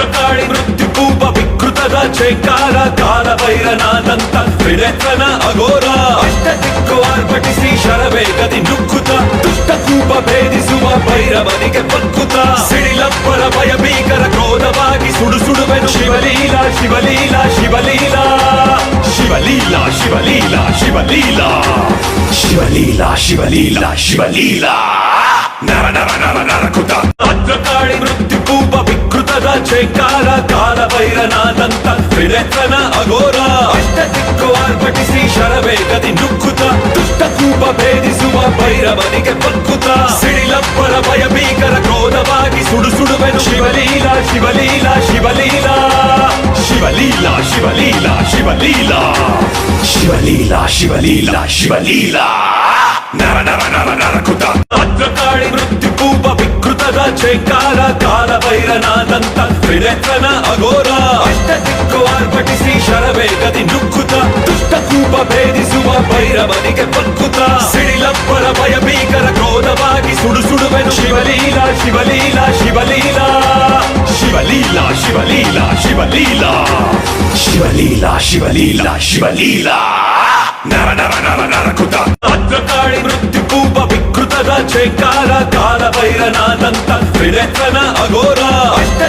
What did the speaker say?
ಭದ್ರಕಾಳಿ ಮೃತ್ಯುಕೂಪ ವಿಕೃತದ ಚೇಕಾರ ಕಾಲಭೈರನಾದಂತ ತ್ರಿನೇತ್ರನ ಅಘೋರ ಅಷ್ಟ ದಿಕ್ಕು ಆರ್ಭಟಿಸಿ ಶರವೇಗದಿ ನುಗ್ಗುತ್ತ ದುಷ್ಟಕೂಪ ಭೇದಿಸುವ ಭೈರವನಿಗೆ ಪಕ್ಕುತ ಸಿಡಿಲಪ್ಪರ ಭಯ ಭೀಕರ ಕ್ರೋಧವಾಗಿ ಸುಡುವೆನು ಶಿವಲೀಲಾ ಶಿವಲೀಲಾ ಶಿವಲೀಲಾ ಶಿವಲೀಲಾ ಶಿವಲೀಲಾ ಶಿವಲೀಲಾ ಶಿವಲೀಲಾ ಶಿವಲೀಲಾ ಶಿವಲೀಲಾ ನರ ನರ ನರ ನರಕುತ ಭದ್ರಕಾಳಿ ಮೃತ್ಯುಕೂಪ ವಿಕೃತದ ಚೇಕಾರ ಕಾಲಭೈರನಾದಂತ ತ್ರಿನೇತ್ರನ ಅಘೋರ ಅಷ್ಟ ದಿಕ್ಕು ಆರ್ಭಟಿಸಿ ಶರವೇಗದಿ ನುಗ್ಗುತ್ತ ದುಷ್ಟಕೂಪ ಭೇದಿಸುವ ಭೈರವನಿಗೆ ಪಕ್ಕುತ ಸಿಡಿಲಪ್ಪರ ಭಯ ಭೀಕರ ಕ್ರೋಧವಾಗಿ ಸುಡುವೆನು ಶಿವಲೀಲಾ ಶಿವಲೀಲಾ ಶಿವಲೀಲಾ ಶಿವಲೀಲಾ ಶಿವಲೀಲಾ ಶಿವಲೀಲಾ ಶಿವಲೀಲಾ ಶಿವಲೀಲಾ ಶಿವಲೀಲಾ ನರ ನರ ನರ ನರಕುತ ಭದ್ರಕಾಳಿ ಮೃತ್ಯುಕೂಪ ವಿಕೃತದ ಚೇಕಾರ ಕಾಲಭೈರನಾದಂತ ತ್ರಿನೇತ್ರನ ಅಘೋರ ಅಷ್ಟ ದಿಕ್ಕು ಆರ್ಭಟಿಸಿ ಶರವೇಗದಿ ನುಗ್ಗುತ್ತ ದುಷ್ಟಕೂಪ ಭೇದಿಸುವ ಭೈರವನಿಗೆ ಪಕ್ಕುತ ಸಿಡಿಲಪ್ಪರ ಭಯ ಭೀಕರ ಕ್ರೋಧವಾಗಿ ಸುಡುವೆನು ಶಿವಲೀಲಾ ಶಿವಲೀಲಾ ಶಿವಲೀಲಾ ಶಿವಲೀಲಾ ಶಿವಲೀಲಾ ಶಿವಲೀಲಾ ಶಿವಲೀಲಾ ಶಿವಲೀಲಾ ಶಿವಲೀಲಾ ನರ ನರ ನರ ನರಕುತ ಭದ್ರಕಾಳಿ ಮೃತ್ಯುಕೂಪ ವಿಕೃತದ ಚೇಕಾರ ಕಾಲಭೈರನಾದಂತ ತ್ರಿನೇತ್ರನ ಅಘೋರ ಅಷ್ಟ